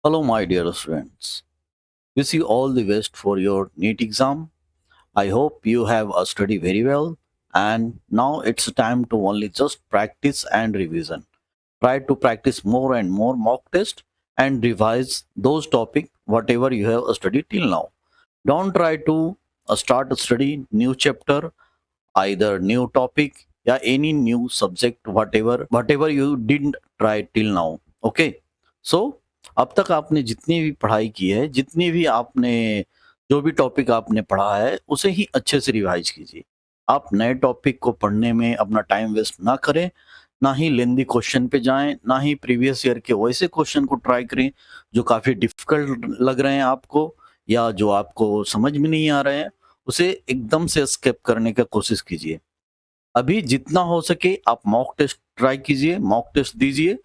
Hello, my dear students. Wish you all the best for your NEET exam. I hope you have studied very well, and now it's time to only just practice and revision. Try to practice more and more mock test and revise those topics whatever you have studied till now. Don't try to start a study new chapter, either new topic, yeah, any new subject, whatever you didn't try till now. Okay, so अब तक आपने जितनी भी पढ़ाई की है, जितनी भी आपने जो भी टॉपिक आपने पढ़ा है, उसे ही अच्छे से रिवाइज कीजिए। आप नए टॉपिक को पढ़ने में अपना टाइम वेस्ट ना करें, ना ही लेंदी क्वेश्चन पे जाएं, ना ही प्रीवियस ईयर के वैसे क्वेश्चन को ट्राई करें जो काफ़ी डिफिकल्ट लग रहे हैं आपको या जो आपको समझ में नहीं आ रहे हैं। उसे एकदम से स्किप करने का कोशिश कीजिए। अभी जितना हो सके आप मॉक टेस्ट ट्राई कीजिए, मॉक टेस्ट दीजिए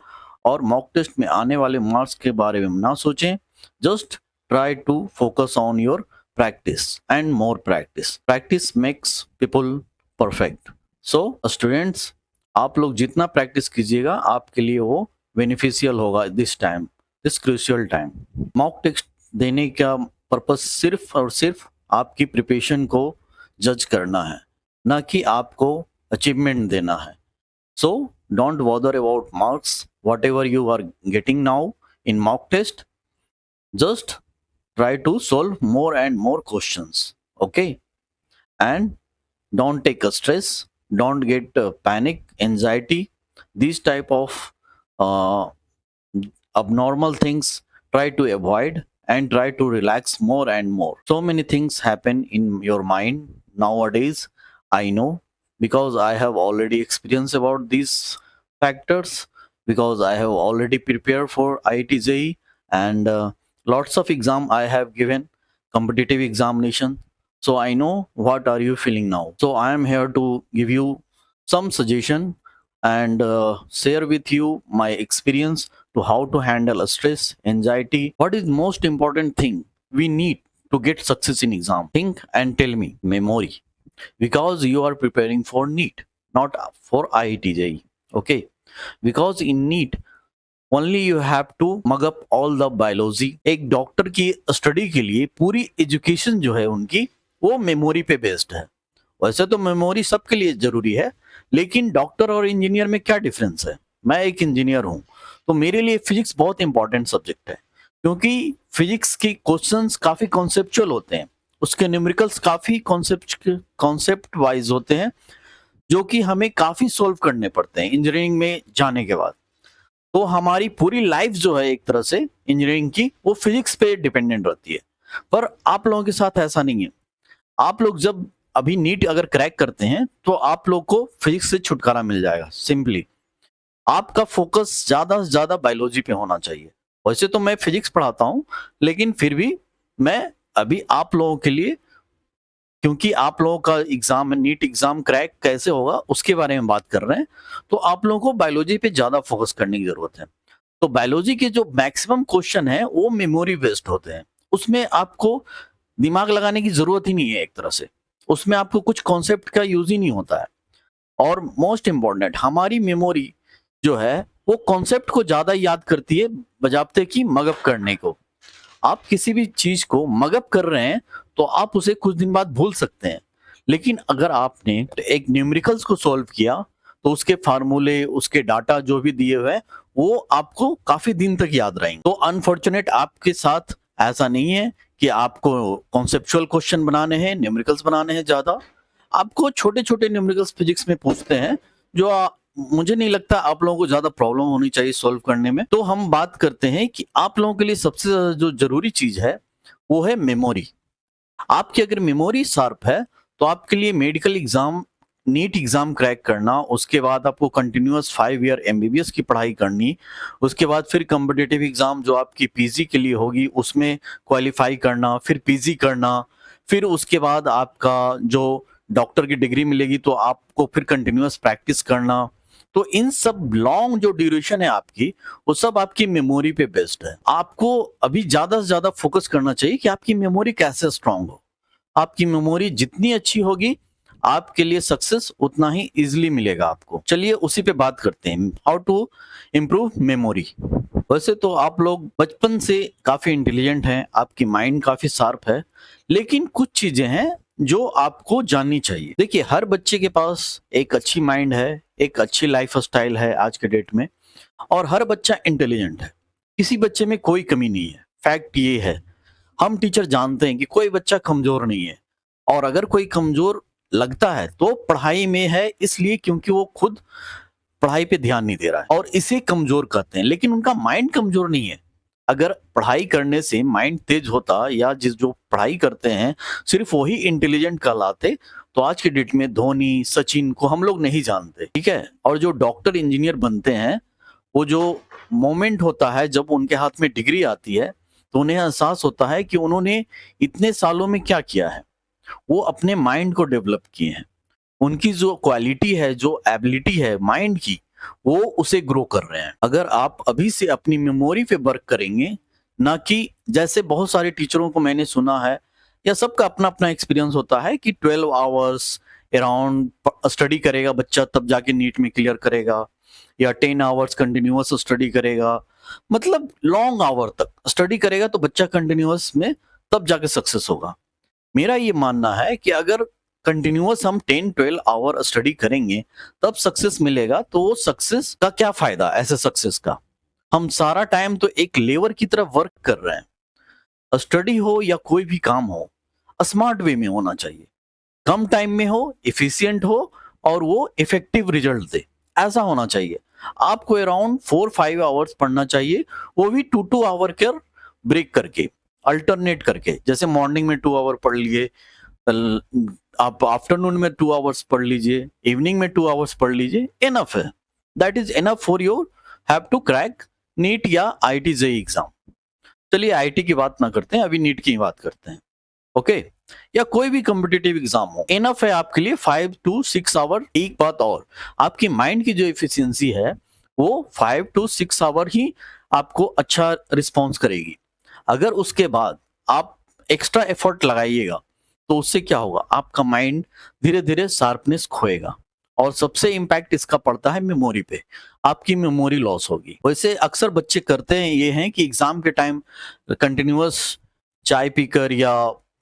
और मॉक टेस्ट में आने वाले मार्क्स के बारे में ना सोचें। Just try to focus on your practice and more practice. Practice makes people perfect. So students, आप लोग जितना प्रैक्टिस कीजिएगा आपके लिए वो बेनिफिशियल होगा this time, this crucial time. Mock test देने का पर्पस सिर्फ और सिर्फ आपकी प्रिपरेशन को जज करना है, ना कि आपको अचीवमेंट देना है। So don't bother about marks whatever you are getting now in mock test. Just try to solve more and more questions. Okay, and don't take a stress, don't get panic, anxiety, these type of uh, abnormal things. Try to avoid and try to relax more and more. So many things happen in your mind nowadays, I know, because I have already experienced about these factors, because I have already prepared for IIT and lots of exam I have given, competitive examination. So I know what are you feeling now. So I am here to give you some suggestion and share with you my experience to how to handle stress, anxiety. What is most important thing we need to get success in exam? Think and tell me. Memory, because you are preparing for NEET, not for IIT JEE. Okay, because in NEET only you have to mug up all the biology. एक doctor की study के लिए पूरी education जो है उनकी वो memory पे बेस्ड है। वैसे तो मेमोरी सबके लिए जरूरी है, लेकिन डॉक्टर और इंजीनियर में क्या डिफरेंस है? मैं एक इंजीनियर हूँ, तो मेरे लिए फिजिक्स बहुत इंपॉर्टेंट सब्जेक्ट है, क्योंकि फिजिक्स के क्वेश्चंस काफी कॉन्सेप्चुअल होते हैं, उसके न्यूमेरिकल्स काफी कॉन्सेप्ट वाइज होते हैं, जो कि हमें काफी सोल्व करने पड़ते हैं इंजीनियरिंग में जाने के बाद। तो हमारी पूरी लाइफ जो है एक तरह से इंजीनियरिंग की वो फिजिक्स पे डिपेंडेंट रहती है। पर आप लोगों के साथ ऐसा नहीं है। आप लोग जब अभी नीट अगर क्रैक करते हैं तो आप लोग को फिजिक्स से छुटकारा मिल जाएगा। सिंपली आपका फोकस ज्यादा से ज्यादा बायोलॉजी पे होना चाहिए। वैसे तो मैं फिजिक्स पढ़ाता हूँ, लेकिन फिर भी मैं अभी आप लोगों के लिए, क्योंकि आप लोगों का एग्जाम नीट एग्जाम क्रैक कैसे होगा उसके बारे में बात कर रहे हैं, तो आप लोगों को बायोलॉजी पे ज्यादा फोकस करने की जरूरत है। तो बायोलॉजी के जो मैक्सिमम क्वेश्चन है वो मेमोरी बेस्ड होते हैं। उसमें आपको दिमाग लगाने की जरूरत ही नहीं है एक तरह से। उसमें आपको कुछ कॉन्सेप्ट का यूज ही नहीं होता है। और मोस्ट इंपॉर्टेंट, हमारी मेमोरी जो है वो कॉन्सेप्ट को ज्यादा याद करती है बजाबते की मगअप करने को। आप किसी भी चीज को मगअप कर रहे हैं तो आप उसे कुछ दिन बाद भूल सकते हैं, लेकिन अगर आपने एक न्यूमेरिकल्स को सॉल्व किया तो उसके फार्मूले, उसके डाटा जो भी दिए हुए हैं वो आपको काफी दिन तक याद रहेंगे। तो अनफॉर्चुनेट आपके साथ ऐसा नहीं है कि आपको कॉन्सेप्चुअल क्वेश्चन बनाने हैं, न्यूमेरिकल्स बनाने हैं ज्यादा। आपको छोटे छोटे न्यूमेरिकल्स फिजिक्स में पूछते हैं, जो मुझे नहीं लगता आप लोगों को ज्यादा प्रॉब्लम होनी चाहिए सॉल्व करने में। तो हम बात करते हैं कि आप लोगों के लिए सबसे ज्यादा जो जरूरी चीज है वो है मेमोरी। आपकी अगर मेमोरी शार्प है तो आपके लिए medical exam, NEET exam crack करना, उसके बाद आपको कंटिन्यूअस 5 ईयर एमबीबीएस की पढ़ाई करनी, उसके बाद फिर कॉम्पिटिटिव एग्जाम जो आपकी पीजी के लिए होगी उसमें क्वालिफाई करना, फिर पीजी करना, फिर उसके बाद आपका जो डॉक्टर की डिग्री मिलेगी तो आपको फिर कंटिन्यूअस प्रैक्टिस करना। तो इन सब लॉन्ग जो ड्यूरेशन है आपकी, वो सब आपकी मेमोरी पे बेस्ड है। आपको अभी ज्यादा से ज्यादा फोकस करना चाहिए कि आपकी मेमोरी कैसे स्ट्रांग हो। आपकी मेमोरी जितनी अच्छी होगी आपके लिए सक्सेस उतना ही इजीली मिलेगा आपको। चलिए उसी पे बात करते हैं, हाउ टू इम्प्रूव मेमोरी। वैसे तो आप लोग बचपन से काफी इंटेलिजेंट हैं, आपकी माइंड काफी शार्प है, लेकिन कुछ चीजें हैं जो आपको जाननी चाहिए। देखिए, हर बच्चे के पास एक अच्छी माइंड है, एक अच्छी लाइफ स्टाइल है आज के डेट में, और हर बच्चा इंटेलिजेंट है। किसी बच्चे में कोई कमी नहीं है। फैक्ट ये है, हम टीचर जानते हैं कि कोई बच्चा कमजोर नहीं है, और अगर कोई कमजोर लगता है तो पढ़ाई में है, इसलिए क्योंकि वो खुद पढ़ाई पे ध्यान नहीं दे रहा है और इसे कमजोर कहते हैं। लेकिन उनका माइंड कमजोर नहीं है। अगर पढ़ाई करने से माइंड तेज होता, या जिस जो पढ़ाई करते हैं सिर्फ वही इंटेलिजेंट कहलाते, तो आज के डेट में धोनी, सचिन को हम लोग नहीं जानते, ठीक है। और जो डॉक्टर इंजीनियर बनते हैं, वो जो मोमेंट होता है जब उनके हाथ में डिग्री आती है, तो उन्हें एहसास होता है कि उन्होंने इतने सालों में क्या किया है। वो अपने माइंड को डेवलप किए हैं। उनकी जो क्वालिटी है, जो एबिलिटी है माइंड की, वो उसे ग्रो कर रहे हैं। अगर आप अभी से अपनी मेमोरी पे वर्क करेंगे, ना कि जैसे बहुत सारे टीचरों को मैंने सुना है, या सबका अपना अपना एक्सपीरियंस होता है कि 12 आवर्स अराउंड स्टडी करेगा बच्चा तब जाके नीट में क्लियर करेगा, या 10 आवर्स कंटिन्यूअस स्टडी करेगा, मतलब लॉन्ग आवर तक स्टडी करेगा तो बच्चा कंटिन्यूअस में तब जाके सक्सेस होगा। मेरा ये मानना है कि अगर कंटिन्यूअस हम 10-12 आवर स्टडी करेंगे तब सक्सेस मिलेगा, तो वो सक्सेस का क्या फायदा ऐसे सक्सेस का। हम सारा टाइम तो एक लेबर की तरह वर्क कर रहे हैं। स्टडी हो या कोई भी काम हो, स्मार्ट वे में होना चाहिए, कम टाइम में हो, इफिशियंट हो, और वो इफेक्टिव रिजल्ट दे, ऐसा होना चाहिए। आपको अराउंड 4-5 आवर्स पढ़ना चाहिए, वो भी 2-2 आवर कर ब्रेक करके, अल्टरनेट करके। जैसे मॉर्निंग में 2 आवर पढ़ लिए, आप आफ्टरनून में 2 आवर्स पढ़ लीजिए, इवनिंग में 2 आवर्स पढ़ लीजिए, इनफ है। That is enough for your have to crack NEET या आईटी जेईई एग्जाम। चलिए आईटी की बात ना करते हैं, अभी नीट की बात करते हैं, ओके। या कोई भी कॉम्पिटिटिव एग्जाम हो, इनफ है आपके लिए 5 to 6 आवर। एक बात और, आपकी माइंड की जो एफिशिएंसी है वो 5 to 6 आवर ही आपको अच्छा रिस्पॉन्स करेगी। अगर उसके बाद आप एक्स्ट्रा एफर्ट लगाइएगा, तो उससे क्या होगा, आपका माइंड धीरे धीरे शार्पनेस खोएगा, और सबसे इम्पैक्ट इसका पड़ता है मेमोरी पे। आपकी मेमोरी लॉस होगी। वैसे अक्सर बच्चे करते हैं ये हैं कि एग्जाम के टाइम कंटिन्यूअस चाय पीकर या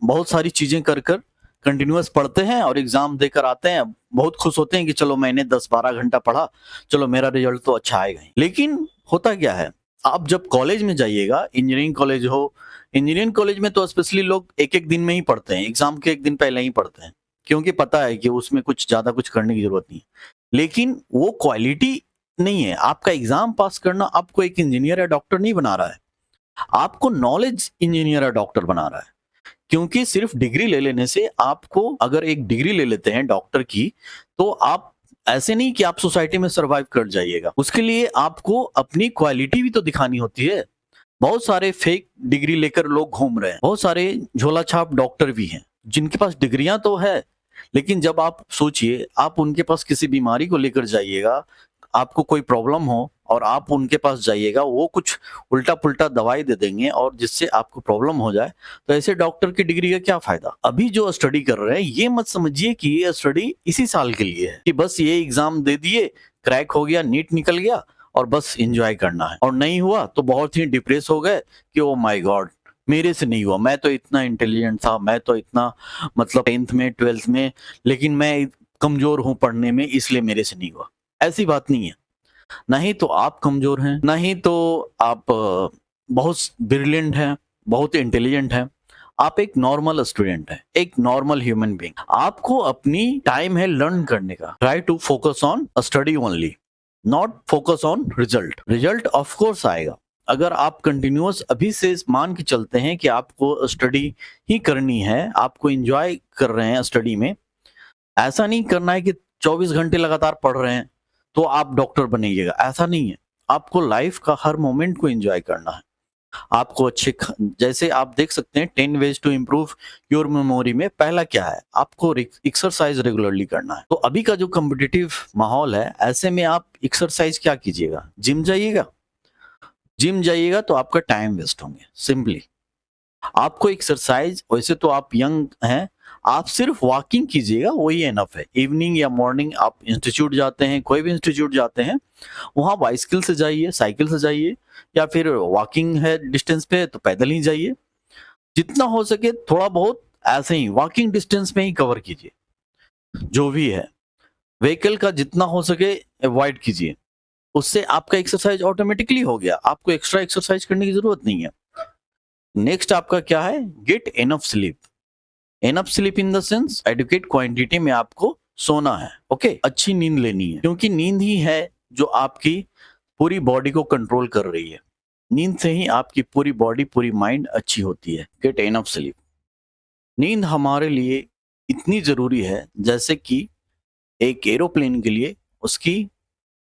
बहुत सारी चीजें कर कर कंटिन्यूअस पढ़ते हैं, और एग्जाम देकर आते हैं, बहुत खुश होते हैं कि चलो मैंने 10-12 घंटा पढ़ा, चलो मेरा रिजल्ट तो अच्छा आएगा ही। लेकिन होता क्या है, आप जब कॉलेज में जाइएगा, इंजीनियरिंग कॉलेज हो, इंजीनियरिंग कॉलेज में तो स्पेशली लोग एक एक दिन में ही पढ़ते हैं, एग्जाम के एक दिन पहले ही पढ़ते हैं, क्योंकि पता है कि उसमें कुछ ज्यादा कुछ करने की जरूरत नहीं है। लेकिन वो क्वालिटी नहीं है। आपका एग्जाम पास करना आपको एक इंजीनियर या डॉक्टर नहीं बना रहा है, आपको नॉलेज इंजीनियर या डॉक्टर बना रहा है। क्योंकि सिर्फ डिग्री ले लेने से, आपको अगर एक डिग्री ले लेते हैं डॉक्टर की, तो आप ऐसे नहीं कि आप सोसाइटी में सरवाइव कर जाइएगा। उसके लिए आपको अपनी क्वालिटी भी तो दिखानी होती है। बहुत सारे फेक डिग्री लेकर लोग घूम रहे हैं, बहुत सारे झोला छाप डॉक्टर भी हैं जिनके पास डिग्रियां तो है, लेकिन जब आप सोचिए, आप उनके पास किसी बीमारी को लेकर जाइएगा, आपको कोई प्रॉब्लम हो और आप उनके पास जाइएगा, वो कुछ उल्टा पुल्टा दवाई दे देंगे और जिससे आपको प्रॉब्लम हो जाए, तो ऐसे डॉक्टर की डिग्री का क्या फायदा। अभी जो स्टडी कर रहे हैं, ये मत समझिए कि ये स्टडी इसी साल के लिए है, कि बस ये एग्जाम दे दिए, क्रैक हो गया, नीट निकल गया और बस एंजॉय करना है, और नहीं हुआ तो बहुत ही डिप्रेस हो गए कि ओ माय गॉड, मेरे से नहीं हुआ, मैं तो इतना इंटेलिजेंट था, मैं तो इतना मतलब 10th में 12th में, लेकिन मैं कमजोर हूं पढ़ने में, इसलिए मेरे से नहीं हुआ। ऐसी बात नहीं है। नहीं तो आप कमजोर हैं, नहीं तो आप बहुत ब्रिलियंट हैं, बहुत इंटेलिजेंट हैं। आप एक नॉर्मल स्टूडेंट हैं, एक नॉर्मल ह्यूमन बीइंग। आपको अपनी टाइम है लर्न करने का। Try to focus on study only, not focus on result. Result of course आएगा। अगर आप कंटिन्यूअस अभी से मान के चलते हैं कि आपको स्टडी ही करनी है, आपको एंजॉय कर रहे हैं स्टडी में, ऐसा नहीं करना है कि 24 घंटे लगातार पढ़ रहे हैं तो आप डॉक्टर बनिएगा, ऐसा नहीं है। आपको लाइफ का हर मोमेंट को एंजॉय करना है। आपको जैसे आप देख सकते हैं 10 ways to improve your memory में पहला क्या है, आपको एक्सरसाइज रेगुलरली करना है। तो अभी का जो कॉम्पिटिटिव माहौल है, ऐसे में आप एक्सरसाइज क्या कीजिएगा, जिम जाइएगा। जिम जाइएगा तो आपका टाइम वेस्ट होंगे। सिंपली आपको एक्सरसाइज, वैसे तो आप यंग हैं, आप सिर्फ वॉकिंग कीजिएगा, वही एनफ है। इवनिंग या मॉर्निंग आप इंस्टीट्यूट जाते हैं, कोई भी इंस्टीट्यूट जाते हैं, वहाँ बाइसिकल से जाइए, साइकिल से जाइए, या फिर वॉकिंग है डिस्टेंस पे तो पैदल ही जाइए। जितना हो सके थोड़ा बहुत ऐसे ही वॉकिंग डिस्टेंस में ही कवर कीजिए। जो भी है, व्हीकल का जितना हो सके अवॉइड कीजिए। उससे आपका एक्सरसाइज ऑटोमेटिकली हो गया, आपको एक्स्ट्रा एक्सरसाइज करने की जरूरत नहीं है। नेक्स्ट आपका क्या है, get enough sleep. Enough sleep in the sense adequate quantity में आपको सोना है, ओके। अच्छी नींद लेनी है, क्योंकि नींद ही है जो आपकी पूरी बॉडी को कंट्रोल कर रही है। नींद से ही आपकी पूरी बॉडी, पूरी माइंड अच्छी होती है। Get enough sleep. नींद हमारे लिए इतनी जरूरी है जैसे कि एक एरोप्लेन के लिए उसकी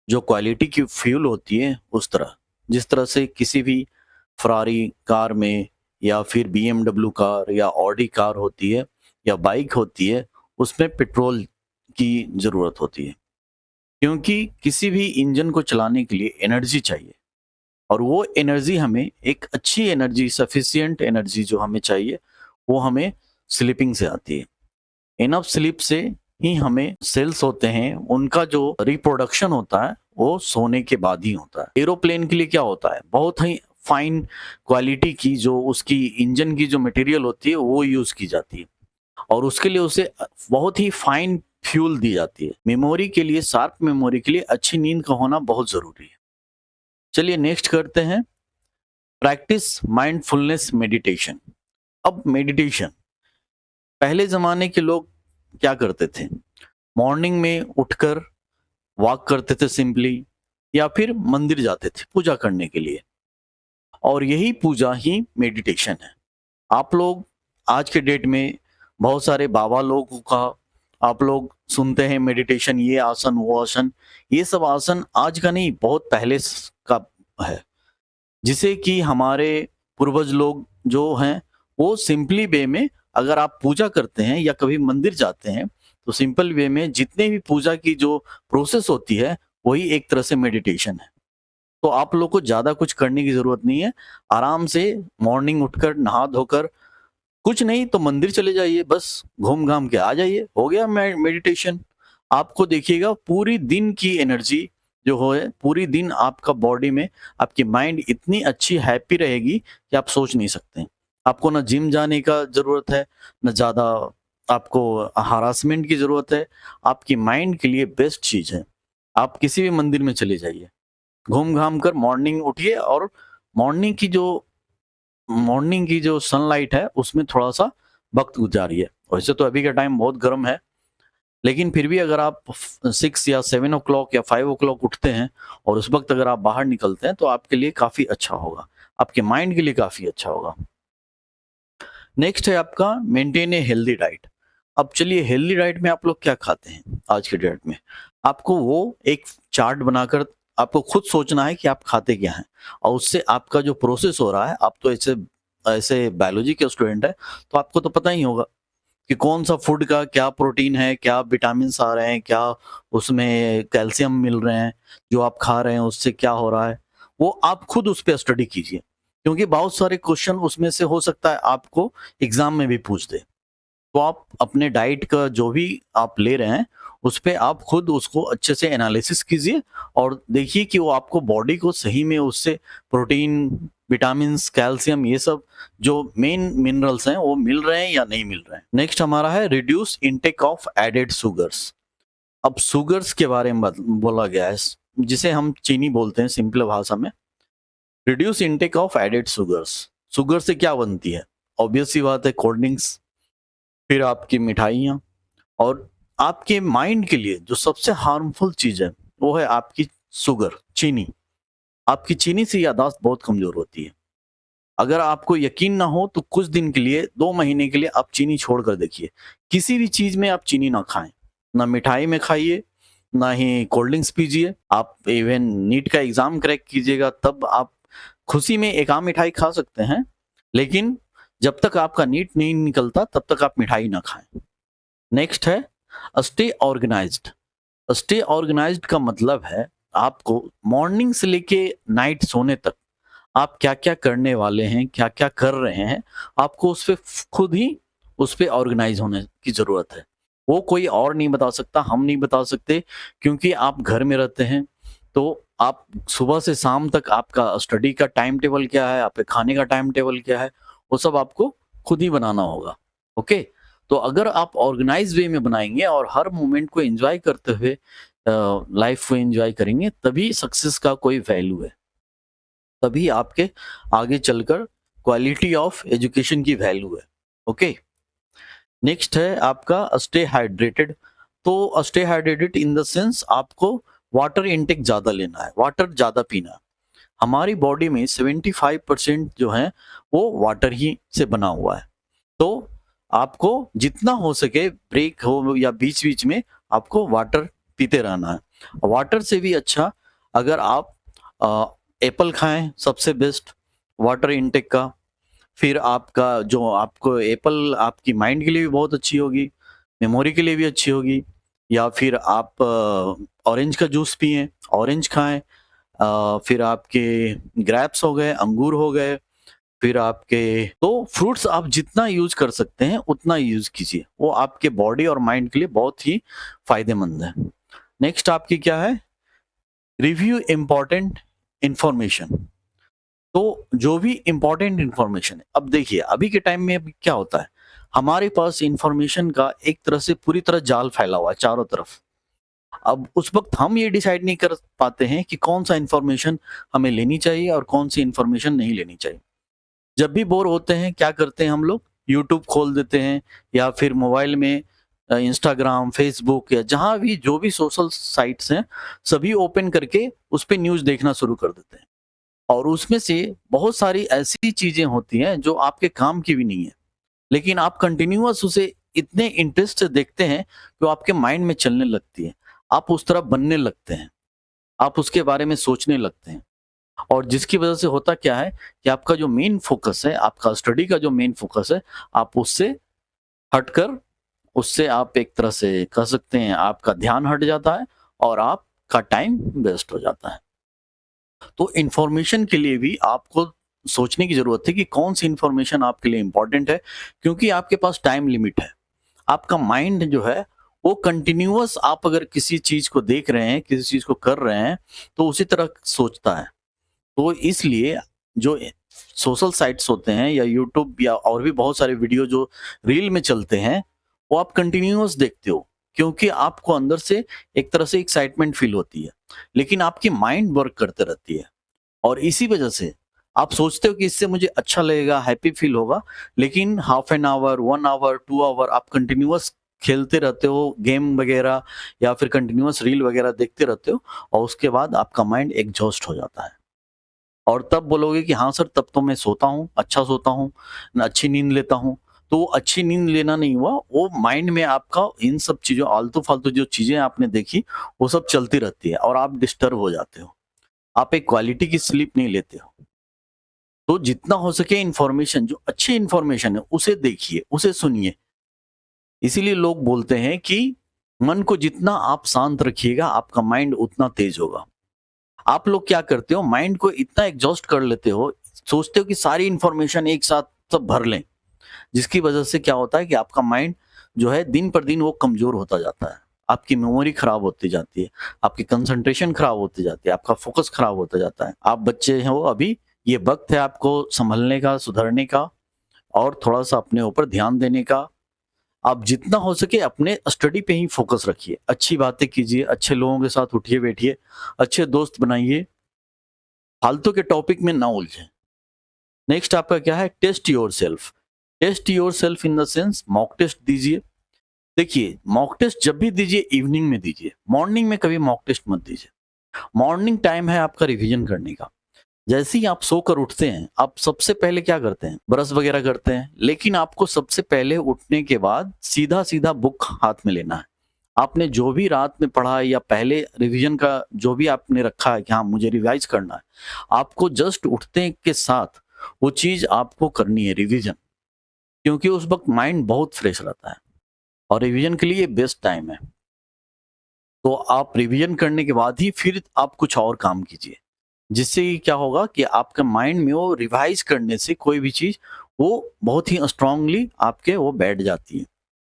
जो क्वालिटी की फ्यूल होती है, उस तरह जिस तरह से किसी भी फरारी कार में या फिर बीएमडब्ल्यू कार या ऑडी कार होती है या बाइक होती है, उसमें पेट्रोल की ज़रूरत होती है। क्योंकि किसी भी इंजन को चलाने के लिए एनर्जी चाहिए, और वो एनर्जी हमें एक अच्छी एनर्जी, सफिशिएंट एनर्जी जो हमें चाहिए, वो हमें स्लीपिंग से आती है। इनफ स्लीप से ही हमें सेल्स होते हैं, उनका जो रिप्रोडक्शन होता है वो सोने के बाद ही होता है। एरोप्लेन के लिए क्या होता है, बहुत ही फाइन क्वालिटी की जो उसकी इंजन की जो मटेरियल होती है वो यूज की जाती है, और उसके लिए उसे बहुत ही फाइन फ्यूल दी जाती है। मेमोरी के लिए, शार्प मेमोरी के लिए अच्छी नींद का होना बहुत जरूरी है। चलिए नेक्स्ट करते हैं, प्रैक्टिस माइंडफुलनेस मेडिटेशन। अब मेडिटेशन, पहले जमाने के लोग क्या करते थे, मॉर्निंग में उठकर वॉक करते थे सिंपली, या फिर मंदिर जाते थे पूजा करने के लिए, और यही पूजा ही मेडिटेशन है। आप लोग आज के डेट में बहुत सारे बाबा लोगों का आप लोग सुनते हैं मेडिटेशन, ये आसन वो आसन। ये सब आसन आज का नहीं, बहुत पहले का है, जिसे कि हमारे पूर्वज लोग जो हैं वो सिंपली वे में, अगर आप पूजा करते हैं या कभी मंदिर जाते हैं तो सिंपल वे में जितने भी पूजा की जो प्रोसेस होती है वही एक तरह से मेडिटेशन है। तो आप लोग को ज्यादा कुछ करने की जरूरत नहीं है। आराम से मॉर्निंग उठकर नहा धोकर, कुछ नहीं तो मंदिर चले जाइए, बस घूम घाम के आ जाइए, हो गया मेडिटेशन। आपको देखिएगा पूरी दिन की एनर्जी जो हो है, पूरी दिन आपका बॉडी में, आपकी माइंड इतनी अच्छी हैप्पी रहेगी कि आप सोच नहीं सकते। आपको ना जिम जाने का जरूरत है, ना ज्यादा आपको हरासमेंट की जरूरत है। आपकी माइंड के लिए बेस्ट चीज है, आप किसी भी मंदिर में चले जाइए, घूम घाम कर मॉर्निंग उठिए, और मॉर्निंग की जो सनलाइट है उसमें थोड़ा सा वक्त गुजारिए। वैसे तो अभी का टाइम बहुत गर्म है, लेकिन फिर भी अगर आप 6 या 7 o'clock या 5 o'clock उठते हैं और उस वक्त अगर आप बाहर निकलते हैं तो आपके लिए काफी अच्छा होगा, आपके माइंड के लिए काफी अच्छा होगा। नेक्स्ट है आपका मेंटेन ए हेल्दी डाइट। अब चलिए, हेल्दी डाइट में आप लोग क्या खाते हैं आज के डेट में, आपको वो एक चार्ट बनाकर आपको खुद सोचना है कि आप खाते क्या हैं, और उससे आपका जो प्रोसेस हो रहा है, आप तो ऐसे ऐसे बायोलॉजी के स्टूडेंट है तो आपको तो पता ही होगा कि कौन सा फूड का क्या प्रोटीन है, क्या विटामिन आ रहे हैं, क्या उसमें कैल्शियम मिल रहे हैं, जो आप खा रहे हैं उससे क्या हो रहा है, वो आप खुद उस पर स्टडी कीजिए। क्योंकि बहुत सारे क्वेश्चन उसमें से हो सकता है आपको एग्जाम में भी पूछ दे। तो आप अपने डाइट का जो भी आप ले रहे हैं उस पे आप खुद उसको अच्छे से एनालिसिस कीजिए, और देखिए कि वो आपको बॉडी को सही में उससे प्रोटीन, विटामिन्स, कैल्शियम, ये सब जो मेन मिनरल्स हैं वो मिल रहे हैं या नहीं मिल रहे हैं। नेक्स्ट हमारा है reduce intake of added sugars. अब शुगर्स के बारे में बोला गया है, जिसे हम चीनी बोलते हैं सिंपल भाषा में। Reduce intake of added sugars. Sugar से क्या बनती है, ऑब्वियस सी बात है, कोल्ड ड्रिंक्स, फिर आपकी मिठाइयाँ, और आपके माइंड के लिए जो सबसे हार्मफुल चीज है वो है आपकी शुगर, चीनी। आपकी चीनी से याददाश्त बहुत कमजोर होती है। अगर आपको यकीन ना हो तो कुछ दिन के लिए, 2 महीने के लिए आप चीनी छोड़ कर देखिए, किसी भी चीज में आप चीनी ना खाएं, ना मिठाई में खाइए, ना ही कोल्ड ड्रिंक्स पीजिए। आप इवन नीट का एग्जाम क्रैक कीजिएगा तब आप खुशी में एक आम मिठाई खा सकते हैं, लेकिन जब तक आपका नीट नहीं निकलता तब तक आप मिठाई ना खाएं। नेक्स्ट है स्टे ऑर्गेनाइज्ड। स्टे ऑर्गेनाइज्ड का मतलब है आपको मॉर्निंग से लेके नाइट सोने तक आप क्या क्या करने वाले हैं, क्या क्या कर रहे हैं, आपको उस पर खुद ही उस पे ऑर्गेनाइज होने की ज़रूरत है। वो कोई और नहीं बता सकता, हम नहीं बता सकते, क्योंकि आप घर में रहते हैं, तो आप सुबह से शाम तक आपका स्टडी का टाइम टेबल क्या है, आपके खाने का टाइम टेबल क्या है, वो सब आपको खुद ही बनाना होगा। ओके? तो अगर आप ऑर्गेनाइज़ वे में बनाएँगे और हर मोमेंट को एन्जॉय करते हुए लाइफ़ को एन्जॉय करेंगे, तभी सक्सेस का कोई वैल्यू है। तभी आपके आगे चलकर क्वालिटी ऑफ एजुकेशन की वैल्यू है। ओके? नेक्स्ट है आपका स्टे हाइड्रेटेड। तो stay hydrated in the sense आपको वाटर इनटेक ज़्यादा लेना है, वाटर ज़्यादा पीना है। हमारी बॉडी में 75% जो है वो वाटर ही से बना हुआ है। तो आपको जितना हो सके ब्रेक हो या बीच-बीच में आपको वाटर पीते रहना है। वाटर से भी अच्छा अगर आप एप्पल खाएँ सबसे बेस्ट वाटर इनटेक का। फिर आपका जो आपको एप्पल आपकी माइंड के लिए भी बहुत अच्छी होगी, मेमोरी के लिए भी अच्छी होगी। या फिर आप ऑरेंज का जूस पिएँ, ऑरेंज खाएँ। फिर आपके ग्रेप्स हो गए, अंगूर हो गए, फिर आपके तो फ्रूट्स आप जितना यूज़ कर सकते हैं उतना यूज़ कीजिए। वो आपके बॉडी और माइंड के लिए बहुत ही फ़ायदेमंद है। नेक्स्ट आपकी क्या है? Review important information. तो जो भी इम्पोर्टेंट इन्फॉर्मेशन है, अब देखिए अभी के टाइम में अभी क्या होता है, हमारे पास इन्फॉर्मेशन का एक तरह से पूरी तरह जाल फैला हुआ है चारों तरफ। अब उस वक़्त हम ये डिसाइड नहीं कर पाते हैं कि कौन-सा इन्फॉर्मेशन हमें लेनी चाहिए और कौन-सी इन्फॉर्मेशन नहीं लेनी चाहिए। जब भी बोर होते हैं क्या करते हैं हम लोग? यूट्यूब खोल देते हैं या फिर मोबाइल में इंस्टाग्राम, फ़ेसबुक या जहाँ भी जो भी सोशल साइट्स हैं, सभी ओपन करके उस पे न्यूज़ देखना शुरू कर देते हैं। और उसमें से बहुत सारी ऐसी चीज़ें होती हैं जो आपके काम की भी नहीं है। लेकिन आप कंटिन्यूअस उसे इतने इंटरेस्ट से देखते हैं कि वो आपके माइंड में चलने लगती है। आप उस तरफ बनने लगते हैं। आप उसके बारे में सोचने लगते हैं। और जिसकी वज़ह से होता क्या है कि आपका जो मेन फ़ोकस है, आपका स्टडी का जो मेन फ़ोकस है, आप उससे हटकर उससे आप एक तरह से कह सकते हैं आपका ध्यान हट जाता है और आपका टाइम वेस्ट हो जाता है। तो इन्फॉर्मेशन के लिए भी आपको सोचने की ज़रूरत है कि कौन-सी इन्फॉर्मेशन आपके लिए इम्पोर्टेंट है, क्योंकि आपके पास टाइम लिमिट है। आपका माइंड जो है वो कंटिन्यूअस आप अगर किसी चीज़ को देख रहे हैं, किसी चीज़ को कर रहे हैं, तो उसी तरह सोचता है। तो इसलिए जो सोशल साइट्स होते हैं या यूट्यूब या और भी बहुत सारे वीडियो जो रील में चलते हैं, वो आप कंटिन्यूअस देखते हो, क्योंकि आपको अंदर से एक तरह से एक्साइटमेंट फ़ील होती है। लेकिन आपकी माइंड वर्क करते रहती है और इसी वजह से आप सोचते हो कि इससे मुझे अच्छा लगेगा, हैप्पी फ़ील होगा, लेकिन half an hour, 1 hour, 2 hour आप कंटिन्यूअस खेलते रहते हो गेम वगैरह या फिर कंटिन्यूअस रील वगैरह देखते रहते हो और उसके बाद आपका माइंड एग्ज़ॉस्ट हो जाता है। और तब बोलोगे कि हाँ सर, तब तो मैं सोता हूँ, अच्छा सोता हूँ, अच्छी नींद लेता हूँ। तो अच्छी नींद लेना नहीं हुआ, वो माइंड में आपका इन सब चीज़ों आलतू-फालतू जो चीज़ें आपने देखी, वो सब चलती रहती है और आप डिस्टर्ब हो जाते हो। आप एक क्वालिटी की स्लीप नहीं लेते हो। तो जितना हो सके इन्फॉर्मेशन जो अच्छी इन्फॉर्मेशन है, उसे देखिए, उसे सुनिए। इसीलिए लोग बोलते हैं कि मन को जितना आप शांत रखिएगा, आपका माइंड उतना तेज होगा। आप लोग क्या करते हो, माइंड को इतना एग्जॉस्ट कर लेते हो, सोचते हो कि सारी इन्फॉर्मेशन एक साथ सब भर लें, जिसकी वजह से क्या होता है कि आपका माइंड जो है दिन पर दिन वो कमजोर होता जाता है। आपकी मेमोरी खराब होती जाती है, आपकी कंसंट्रेशन खराब होती जाती है, आपका फोकस खराब होता जाता है। आप बच्चे हो अभी, ये वक्त है आपको संभलने का, सुधरने का और थोड़ा सा अपने ऊपर ध्यान देने का। आप जितना हो सके अपने स्टडी पे ही फोकस रखिए, अच्छी बातें कीजिए, अच्छे लोगों के साथ उठिए बैठिए, अच्छे दोस्त बनाइए, फालतू के टॉपिक में ना उलझें। नेक्स्ट आपका क्या है? Test yourself. Test yourself in the sense mock test दीजिए। देखिए, मॉक टेस्ट जब भी दीजिए इवनिंग में दीजिए, मॉर्निंग में कभी मॉक टेस्ट मत दीजिए। मॉर्निंग टाइम है आपका रिवीजन करने का। जैसे ही आप सोकर उठते हैं, आप सबसे पहले क्या करते हैं? ब्रश वगैरह करते हैं, लेकिन आपको सबसे पहले उठने के बाद सीधा-सीधा बुक हाथ में लेना है। आपने जो भी रात में पढ़ा या पहले रिवीजन का जो भी आपने रखा है कि हाँ, मुझे रिवाइज़ करना है, आपको जस्ट उठने के साथ वो चीज़ आपको करनी है रिवीजन, क्योंकि उस वक़्त माइंड बहुत फ्रेश रहता है और रिवीजन के लिए बेस्ट टाइम है। तो आप रिवीजन करने के बाद ही फिर आप कुछ और काम कीजिए। जिससे कि क्या होगा कि आपके माइंड में वो रिवाइज़ करने से कोई भी चीज़ वो बहुत ही स्ट्रांगली आपके वो बैठ जाती है,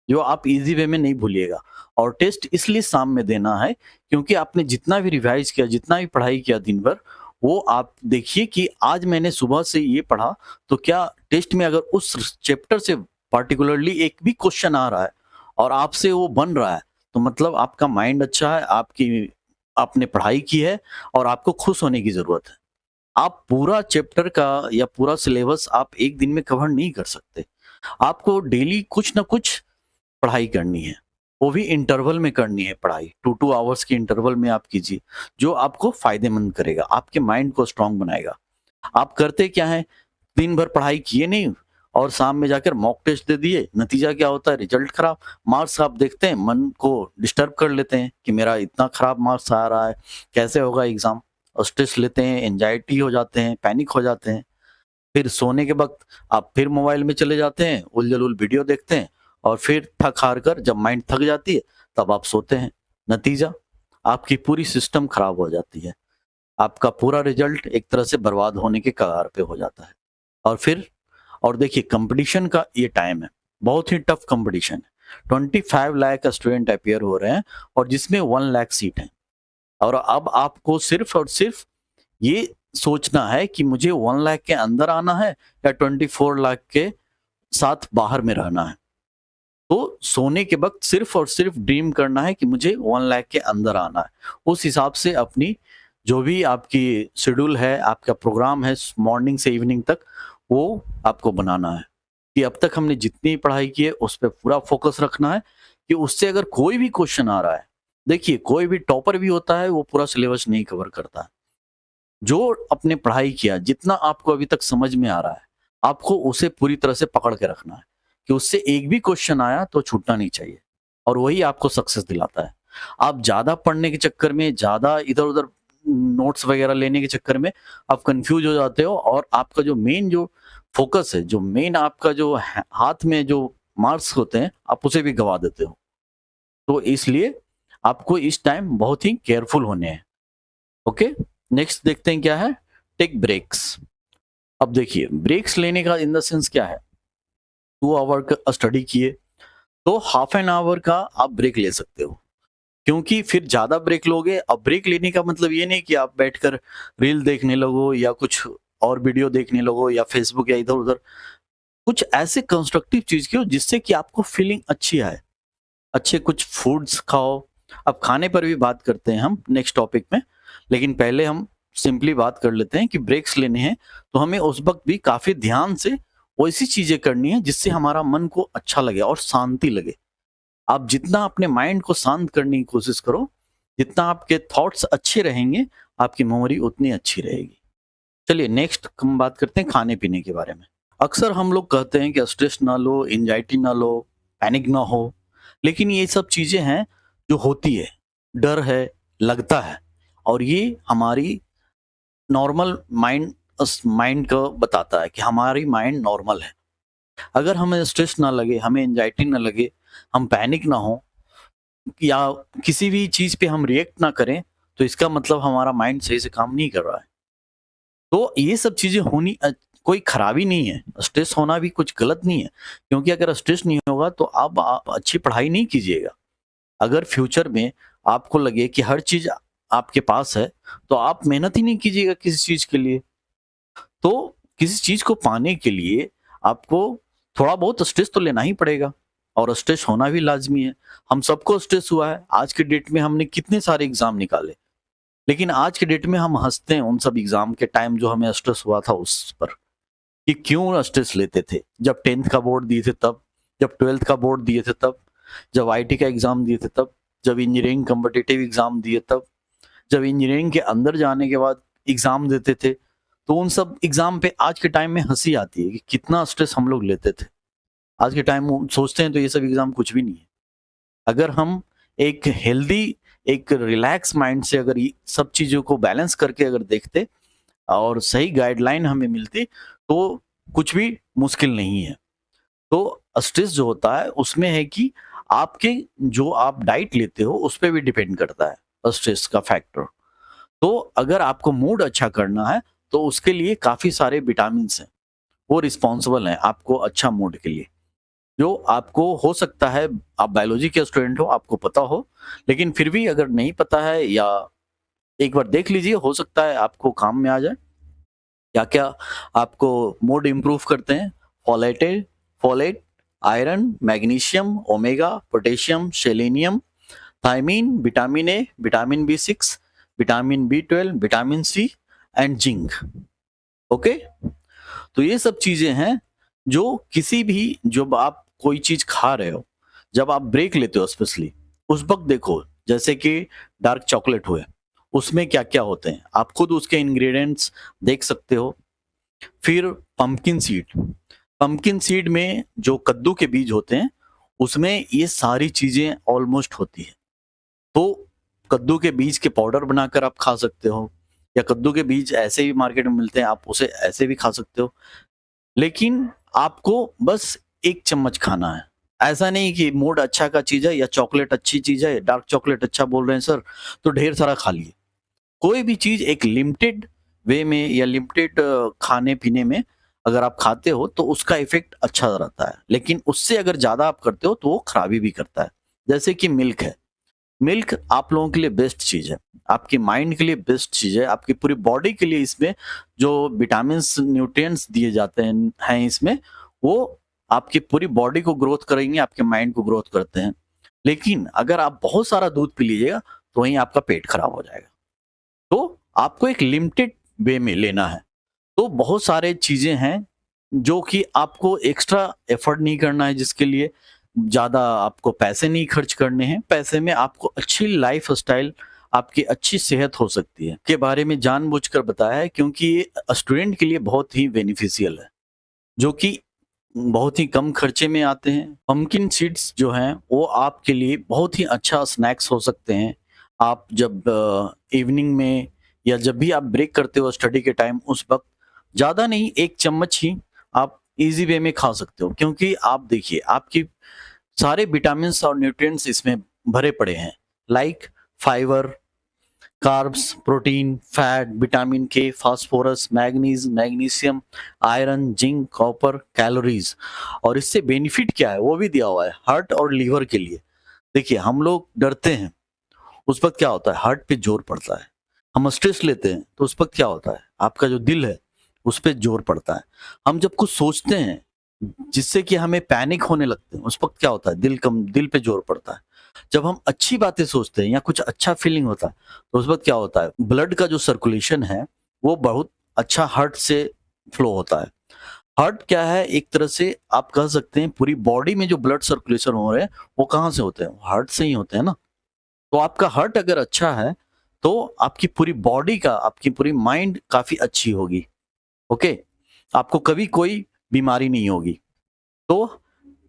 जो आप इजी वे में नहीं भूलिएगा। और टेस्ट इसलिए शाम में देना है क्योंकि आपने जितना भी रिवाइज किया, जितना भी पढ़ाई किया दिन भर, वो आप देखिए कि आज मैंने सुबह से ये पढ़ा, तो क्या टेस्ट में अगर उस चैप्टर से पार्टिकुलरली एक भी क्वेश्चन आ रहा है और आपसे वो बन रहा है, तो मतलब आपका माइंड अच्छा है, आपकी आपने पढ़ाई की है और आपको खुश होने की ज़रूरत है। आप पूरा चैप्टर का या पूरा सिलेबस आप एक दिन में कवर नहीं कर सकते। आपको डेली कुछ ना कुछ पढ़ाई करनी है, वो भी इंटरवल में करनी है पढ़ाई, 2-2 आवर्स के इंटरवल में आप कीजिए, जो आपको फ़ायदेमंद करेगा, आपके माइंड को स्ट्रॉन्ग बनाएगा। आप करते क्या हैं, दिन भर पढ़ाई किए नहीं और शाम में जाकर मॉक टेस्ट दे दिए, नतीजा क्या होता है, रिजल्ट खराब। मार्क्स आप देखते हैं, मन को डिस्टर्ब कर लेते हैं कि मेरा इतना खराब मार्क्स आ रहा है, कैसे होगा एग्ज़ाम? और स्ट्रेस लेते हैं, एंग्जायटी हो जाते हैं, पैनिक हो जाते हैं। फिर सोने के वक़्त आप फिर मोबाइल में चले जाते हैं, उल-जलूल वीडियो देखते हैं और फिर थक-हार कर जब माइंड थक जाती है, तब आप सोते हैं। नतीजा, आपकी पूरी सिस्टम खराब हो जाती है। आपका पूरा रिज़ल्ट एक तरह से बर्बाद होने के कगार पे हो जाता है। और फिर और देखिए कॉम्पिटिशन का ये टाइम है, बहुत ही टफ कॉम्पिटिशन है। 25 लाख स्टूडेंट अपीयर हो रहे हैं और जिसमें 1 लाख सीट हैं। और अब आपको सिर्फ़ और सिर्फ़ ये सोचना है कि मुझे 1 लाख के अंदर आना है या 24 लाख के साथ बाहर में रहना है। तो सोने के वक़्त सिर्फ़ और सिर्फ़ ड्रीम करना है कि मुझे 1 लाख के अंदर आना है। उस हिसाब से अपनी जो भी आपकी शेड्यूल है, आपका प्रोग्राम है मॉर्निंग से इवनिंग तक, वो आपको बनाना है। कि अब तक हमने जितनी पढ़ाई की है उस पे पूरा फ़ोकस रखना है कि उससे अगर कोई भी क्वेश्चन आ रहा है, देखिए कोई भी टॉपर भी होता है वो पूरा सिलेबस नहीं कवर करता है। जो आपने पढ़ाई किया, जितना आपको अभी तक समझ में आ रहा है, आपको उसे पूरी तरह से पकड़ के रखना है कि उससे एक भी क्वेश्चन आया तो छूटना नहीं चाहिए और वही आपको सक्सेस दिलाता है। आप ज़्यादा पढ़ने के चक्कर में, ज़्यादा इधर-उधर नोट्स वगैरह लेने के चक्कर में आप कन्फ्यूज़ हो जाते हो और आपका जो मेन जो फ़ोकस है, जो मेन आपका जो ह हाथ में जो मार्क्स होते हैं, आप उसे भी गँवा देते हो। तो इसलिए आपको इस टाइम बहुत ही केयरफुल होने हैं। ओके, नेक्स्ट देखते हैं क्या है, टेक ब्रेक्स। अब देखिए ब्रेक्स लेने का इन द सेंस क्या है, 2 आवर का स्टडी किए तो हाफ एन आवर का आप ब्रेक ले सकते हो, क्योंकि फिर ज़्यादा ब्रेक लोगे, अब ब्रेक लेने का मतलब ये नहीं कि आप बैठकर रील देखने लगो या कुछ और वीडियो देखने लगो या फेसबुक या इधर-उधर, कुछ ऐसे कंस्ट्रक्टिव चीज़ कियो जिससे कि आपको फीलिंग अच्छी आए। अच्छे कुछ फूड्स खाओ। अब खाने पर भी बात करते हैं हम नेक्स्ट टॉपिक में, लेकिन पहले हम सिंपली बात कर लेते हैं कि ब्रेक्स लेने हैं, तो हमें उस वक़्त भी काफ़ी ध्यान से वैसी चीज़ें करनी है जिससे हमारा मन को अच्छा लगे और शांति लगे। आप जितना अपने माइंड को शांत करने की कोशिश करो, जितना आपके थॉट्स अच्छे रहेंगे, आपकी मेमोरी उतनी अच्छी रहेगी। चलिए नेक्स्ट हम बात करते हैं खाने-पीने के बारे में। अक्सर हम लोग कहते हैं कि स्ट्रेस ना लो, एंग्जायटी ना लो, पैनिक ना हो, लेकिन ये सब चीज़ें हैं जो होती है, डर है, लगता है और ये हमारी नॉर्मल माइंड को बताता है कि हमारी माइंड नॉर्मल है। अगर हमें स्ट्रेस ना लगे, हमें एंग्जायटी ना लगे, हम पैनिक ना हो या किसी भी चीज़ पे हम रिएक्ट ना करें, तो इसका मतलब हमारा माइंड सही से काम नहीं कर रहा है। तो ये सब चीज़ें होनी कोई खराबी नहीं है, स्ट्रेस होना भी कुछ गलत नहीं है, क्योंकि अगर स्ट्रेस नहीं होगा तो आप अच्छी पढ़ाई नहीं कीजिएगा। अगर फ्यूचर में आपको लगे कि हर चीज़ आपके पास है, तो आप मेहनत ही नहीं कीजिएगा किसी चीज़ के लिए। तो किसी चीज़ को पाने के लिए आपको थोड़ा बहुत स्ट्रेस तो लेना ही पड़ेगा और स्ट्रेस होना भी लाज़मी है। हम सबको स्ट्रेस हुआ है, आज के डेट में हमने कितने सारे एग्ज़ाम निकाले। लेकिन आज के डेट में हम हँसते हैं उन सब एग्ज़ाम के टाइम जो हमें स्ट्रेस हुआ था उस पर, कि क्यों स्ट्रेस लेते थे। जब 10th का बोर्ड दिए थे तब, जब 12th का बोर्ड दिए थे तब, जब आईटी का एग्ज़ाम दिए थे तब, जब इंजीनियरिंग कॉम्पिटिटिव एग्ज़ाम दिए तब, जब इंजीनियरिंग के अंदर जाने के बाद एग्ज़ाम देते थे, तो उन सब एग्ज़ाम पे आज के टाइम में हँसी आती है कि कितना स्ट्रेस हम लोग लेते थे। आज के टाइम में सोचते हैं तो ये सब एग्ज़ाम कुछ भी नहीं है। अगर हम एक हेल्दी, एक रिलैक्स माइंड से अगर ये सब चीज़ों को बैलेंस करके अगर देखते और सही गाइडलाइन हमें मिलती, तो कुछ भी मुश्किल नहीं है। तो स्ट्रेस जो होता है उसमें है कि आपके जो आप डाइट लेते हो उस पे भी डिपेंड करता है स्ट्रेस का फैक्टर। तो अगर आपको मूड अच्छा करना है तो उसके लिए काफ़ी सारे विटामिन्स हैं। वो रिस्पॉन्सिबल हैं आपको अच्छा मूड के लिए। जो आपको हो सकता है, आप बायोलॉजी के स्टूडेंट हो, आपको पता हो, लेकिन फिर भी अगर नहीं पता है या एक बार देख लीजिए, हो सकता है आपको काम में आ जाए। क्या-क्या आपको मूड इम्प्रूव करते हैं? Folate, iron, magnesium, omega, potassium, selenium, thymine, vitamin A, vitamin B6, vitamin B12, vitamin C and zinc. Okay? तो ये सब चीज़ें हैं जो किसी भी, जब आप कोई चीज़ खा रहे हो, जब आप ब्रेक लेते हो स्पेशली, उस वक़्त देखो, जैसे कि डार्क चॉकलेट हुए, उसमें क्या-क्या होते हैं, आप खुद उसके इंग्रीडिएंट्स देख सकते हो। फिर पंपकिन सीड में जो कद्दू के बीज होते हैं, उसमें ये सारी चीज़ें ऑलमोस्ट होती हैं। तो कद्दू के बीज के पाउडर बनाकर आप खा सकते हो, या कद्दू के बीज ऐसे ही मार्केट में मिलते हैं, आप उसे ऐसे भी खा सकते हो। लेकिन आपको बस 1 चम्मच खाना है। ऐसा नहीं कि मूड अच्छा का चीज़ है या चॉकलेट अच्छी चीज़ है, डार्क चॉकलेट अच्छा बोल रहे हैं सर, तो ढेर सारा खा लिए। कोई भी चीज़ एक लिमिटेड वे में या लिमिटेड खाने-पीने में अगर आप खाते हो तो उसका इफ़ेक्ट अच्छा रहता है। लेकिन उससे अगर ज़्यादा आप करते हो तो वो खराबी भी करता है। जैसे कि मिल्क है। मिल्क आप लोगों के लिए बेस्ट चीज़ है। आपके माइंड के लिए बेस्ट चीज़ है, आपकी पूरी बॉडी के लिए इसमें जो विटामिन्स, न्यूट्रिएंट्स दिए जाते हैं इसमें, वो आपकी पूरी बॉडी को ग्रोथ करेंगे, आपके माइंड को ग्रोथ करते हैं। लेकिन अगर आप बहुत सारा दूध पी लीजिएगा, तो वहीं आपका पेट खराब हो जाएगा। तो आपको एक लिमिटेड वे में लेना है। तो बहुत सारे चीज़ें हैं जो कि आपको एक्स्ट्रा एफर्ट नहीं करना है, जिसके लिए ज़्यादा आपको पैसे नहीं खर्च करने हैं। पैसे में आपको अच्छी लाइफ़स्टाइल, आपकी अच्छी सेहत हो सकती है, के बारे में जानबूझकर बताया है, क्योंकि ये स्टूडेंट के लिए बहुत ही बेनिफिशियल है, जो कि बहुत ही कम खर्चे में आते हैं। पंपकिन सीड्स जो हैं, वो आपके लिए बहुत ही अच्छा स्नैक्स हो सकते हैं। आप जब इवनिंग में या जब भी आप ब्रेक करते हो स्टडी के टाइम, उस वक़्त ज़्यादा नहीं, 1 चम्मच ही आप ईज़ी वे में खा सकते हो। क्योंकि आप देखिए, आपकी सारे विटामिन्स और न्यूट्रिएंट्स इसमें भरे पड़े हैं, like fibre, carbs, protein, fat, vitamin K, phosphorus, manganese, magnesium, iron, zinc, copper, calories. और इससे बेनिफिट क्या है वो भी दिया हुआ है, हार्ट और लीवर के लिए। देखिए, हम लोग डरते हैं, उस वक्त क्या होता है, हार्ट पे जोर पड़ता है। हम स्ट्रेस लेते हैं तो उस वक्त क्या होता है, आपका जो दिल है उस पे जोर पड़ता है। हम जब कुछ सोचते हैं जिससे कि हमें पैनिक होने लगते हैं, उस वक्त क्या होता है, दिल पे जोर पड़ता है। जब हम अच्छी बातें सोचते हैं या कुछ अच्छा फीलिंग होता है, तो उस वक्त क्या होता है, ब्लड का जो सर्कुलेशन है वो बहुत अच्छा हार्ट से फ्लो होता है। हार्ट क्या है, एक तरह से आप कह सकते हैं पूरी बॉडी में जो ब्लड सर्कुलेशन हो रहे हैं, वो कहाँ से होते हैं, हार्ट से ही होते हैं ना। तो आपका हार्ट अगर अच्छा है तो आपकी पूरी बॉडी का, आपकी पूरी माइंड काफी अच्छी होगी। ओके, आपको कभी कोई बीमारी नहीं होगी। तो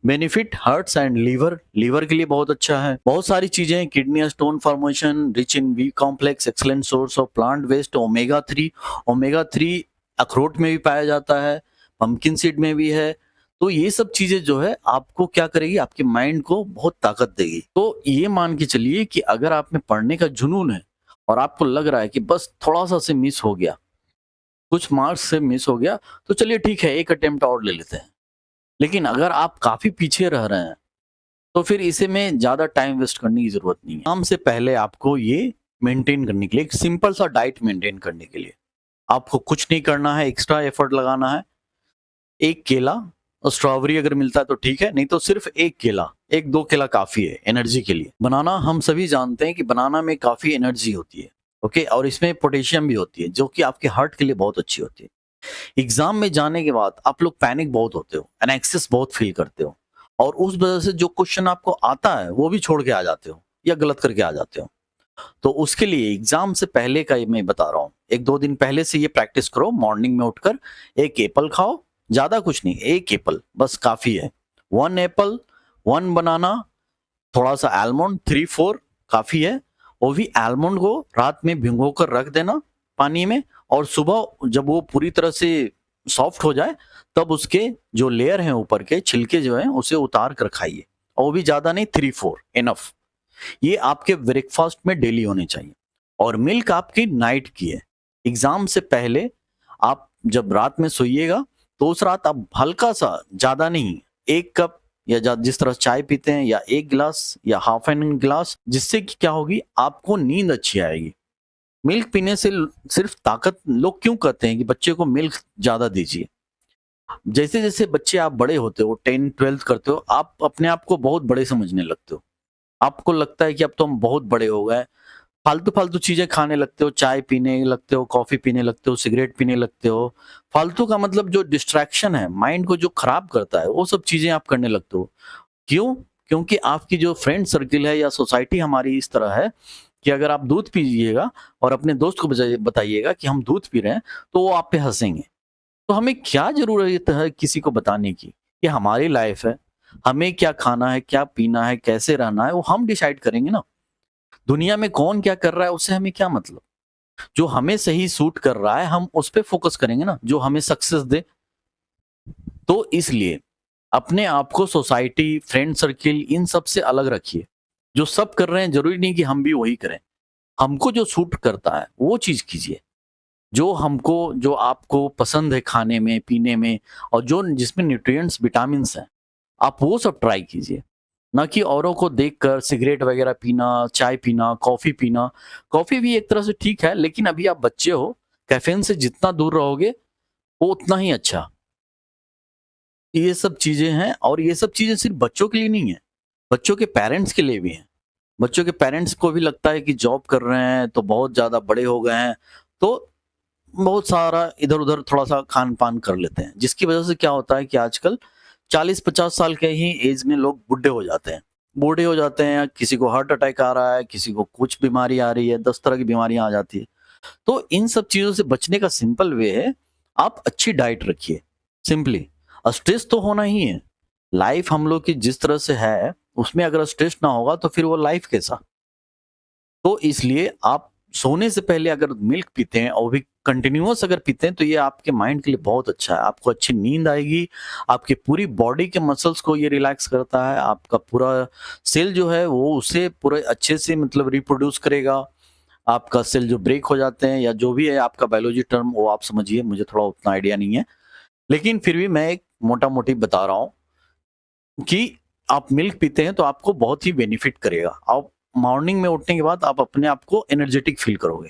benefit hearts and liver, liver के लिए बहुत अच्छा है। बहुत सारी चीजें, kidney stone formation, rich in B complex, excellent source of plant waste, omega 3। Omega 3 अखरोट में भी पाया जाता है, पंपकिन सीड में भी है। तो ये सब चीजें जो है आपको क्या करेगी, आपके माइंड को बहुत ताकत देगी। तो ये मान के चलिए कि अगर आप में पढ़ने का जुनून है और आपको लग रहा है कि बस थोड़ा सा से मिस हो गया, कुछ मार्क्स से मिस हो गया, तो चलिए ठीक है, एक अटेम्प्ट और ले लेते हैं। लेकिन अगर आप काफ़ी पीछे रह रहे हैं, तो फिर इसे में ज़्यादा टाइम वेस्ट करने की ज़रूरत नहीं है। एग्ज़ाम से पहले आपको ये मेंटेन करने के लिए, एक सिंपल सा डाइट मेंटेन करने के लिए, आपको कुछ नहीं करना है, एक्स्ट्रा एफर्ट लगाना है। 1 केला और स्ट्रॉबेरी अगर मिलता है तो ठीक है, नहीं तो सिर्फ़ 1 केला, 1-2 केला काफ़ी है एनर्जी के लिए। बनाना, हम सभी जानते हैं कि बनाना में काफ़ी एनर्जी होती है, ओके? और इसमें पोटेशियम भी होती है, जो कि आपके हार्ट के लिए बहुत अच्छी होती है। एग्जाम में जाने के बाद आप लोग पैनिक बहुत होते हो, एनेक्सिस बहुत फील करते हो, और उस वजह से जो क्वेश्चन आपको आता है वो भी छोड़ के आ जाते हो या गलत करके आ जाते हो। तो उसके लिए एग्जाम से पहले का ये मैं बता रहा हूँ, 1-2 दिन पहले से ये प्रैक्टिस करो। मॉर्निंग में उठकर 1 एप्पल खाओ, ज्यादा कुछ नहीं, 1 एप्पल बस काफी है। 1 एप्पल, 1 बनाना, थोड़ा सा आलमंड, 3-4 काफी है। वो भी आलमंड को रात में भिगो कर रख देना पानी में, और सुबह जब वो पूरी तरह से सॉफ्ट हो जाए, तब उसके जो लेयर हैं ऊपर के छिलके जो हैं उसे उतार कर खाइए। और वो भी ज्यादा नहीं, 3-4 इनफ। ये आपके ब्रेकफास्ट में डेली होने चाहिए। और मिल्क आपकी नाइट की है। एग्जाम से पहले आप जब रात में सोइएगा दोस्त रात आप हल्का सा, ज़्यादा नहीं, 1 कप या जिस तरह चाय पीते हैं या 1 गिलास या हाफ एन ग्लास, जिससे कि क्या होगी आपको नींद अच्छी आएगी। मिल्क पीने से सिर्फ ताकत, लोग क्यों कहते हैं कि बच्चे को मिल्क ज़्यादा दीजिए। जैसे-जैसे बच्चे आप बड़े होते हो, 10th-12th करते हो, आप अपने आप को बहुत बड़े समझने लगते हो। आपको लगता है कि अब तो हम बहुत बड़े हो गए। फालतू-फालतू चीज़ें खाने लगते हो, चाय पीने लगते हो, कॉफ़ी पीने लगते हो, सिगरेट पीने लगते हो। फालतू का मतलब जो डिस्ट्रैक्शन है, माइंड को जो खराब करता है, वो सब चीज़ें आप करने लगते हो। क्यों? क्योंकि आपकी जो फ्रेंड सर्किल है या सोसाइटी हमारी इस तरह है कि अगर आप दूध पीजिएगा और अपने दोस्त को बताइएगा कि हम दूध पी रहे हैं, तो वो आप पे हँसेंगे। तो हमें क्या ज़रूरत है किसी को बताने की? ये हमारी लाइफ़ है। हमें क्या खाना है, क्या पीना है, कैसे रहना है, वो हम डिसाइड करेंगे ना। दुनिया में कौन क्या कर रहा है, उससे हमें क्या मतलब? जो हमें सही सूट कर रहा है, हम उस पे फ़ोकस करेंगे ना, जो हमें सक्सेस दे। तो इसलिए अपने आप को सोसाइटी, फ्रेंड सर्किल इन सब से अलग रखिए। जो सब कर रहे हैं, ज़रूरी नहीं कि हम भी वही करें। हमको जो सूट करता है, वो चीज़ कीजिए। जो आपको पसंद है खाने में, पीने में और जो जिसमें न्यूट्रिएंट्स, विटामिन्स हैं, आप वो सब ट्राई कीजिए। ना कि औरों को देखकर सिगरेट वगैरह पीना, चाय पीना, कॉफ़ी पीना। कॉफ़ी भी एक तरह से ठीक है, लेकिन अभी आप बच्चे हो, कैफ़ीन से जितना दूर रहोगे, वो उतना ही अच्छा। ये सब चीज़ें हैं और ये सब चीज़ें सिर्फ़ बच्चों के लिए नहीं है, बच्चों के पेरेंट्स के लिए भी हैं। बच्चों के पेरेंट्स को भी लगता है कि जॉब कर रहे हैं, तो बहुत ज़्यादा बड़े हो गए हैं, तो बहुत सारा इधर-उधर थोड़ा-सा खान-पान कर लेते हैं, जिसकी वजह से क्या होता है कि आजकल 40-50 साल के ही एज में लोग बुड्ढे हो जाते हैं। बूढ़े हो जाते हैं, किसी को हार्ट अटैक आ रहा है, किसी को कुछ बीमारी आ रही है, 10 तरह की बीमारियाँ आ जाती है। तो इन सब चीज़ों से बचने का सिंपल वे है, आप अच्छी डाइट रखिए, सिंपली। स्ट्रेस तो होना ही है। लाइफ़ हम लोग की जिस तरह से है, उसमें अगर स्ट्रेस ना होगा तो फिर वो लाइफ़ कैसा? तो इसलिए आप सोने से पहले अगर मिल्क पीते हैं और वो भी कंटिन्यूअस अगर पीते हैं तो ये आपके माइंड के लिए बहुत अच्छा है। आपको अच्छी नींद आएगी, आपकी पूरी बॉडी के मसल्स को ये रिलैक्स करता है, आपका पूरा सेल जो है वो उसे पूरे अच्छे से मतलब रिप्रोड्यूस करेगा। आपका सेल जो ब्रेक हो जाते हैं या जो भी है आपका बायोलॉजी टर्म वो आप समझिए, मुझे थोड़ा उतना आइडिया नहीं है। लेकिन फिर भी मैं एक मोटा-मोटी बता रहा हूँ कि आप मिल्क पीते हैं तो आपको बहुत ही बेनिफिट करेगा। आप मॉर्निंग में उठने के बाद आप अपने आप को एनर्जेटिक फ़ील करोगे।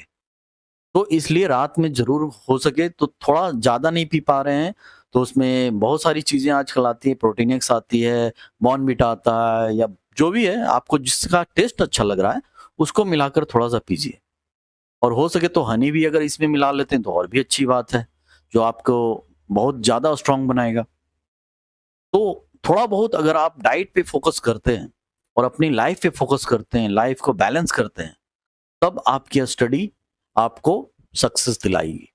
तो इसलिए रात में ज़रूर हो सके तो थोड़ा ज़्यादा नहीं पी पा रहे हैं, तो उसमें बहुत सारी चीज़ें आजकल आती है, प्रोटीन एक्स आती है, बॉर्नविटा आता है या जो भी है आपको जिसका टेस्ट अच्छा लग रहा है, उसको मिलाकर थोड़ा-सा पीजिए। और हो सके तो हनी भी अगर इसमें मिला लेते हैं तो और भी अच्छी बात है, जो आपको बहुत ज़्यादा स्ट्रॉन्ग बनाएगा। तो थोड़ा बहुत अगर आप डाइट पे फ़ोकस करते हैं और अपनी लाइफ़ पे फ़ोकस करते हैं, लाइफ़ को बैलेंस करते हैं, तब आपकी स्टडी आपको सक्सेस दिलाएगी।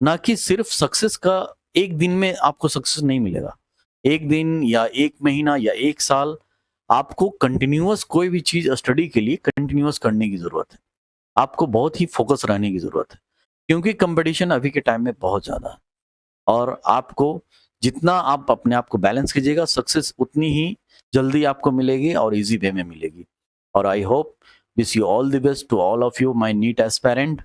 ना कि सिर्फ़ सक्सेस का 1 दिन में आपको सक्सेस नहीं मिलेगा। 1 दिन या 1 महीना या 1 साल आपको कंटिन्यूअस कोई भी चीज़ स्टडी के लिए कंटिन्यूअस करने की ज़रूरत है। आपको बहुत ही फ़ोकस रहने की ज़रूरत है। क्योंकि कॉम्पिटिशन अभी के टाइम में बहुत ज़्यादा है। और आपको जितना आप अपने आप को बैलेंस कीजिएगा, सक्सेस उतनी ही जल्दी आपको मिलेगी और ईज़ी वे में मिलेगी। और I hope wish you all the best to all of you my NEET aspirant.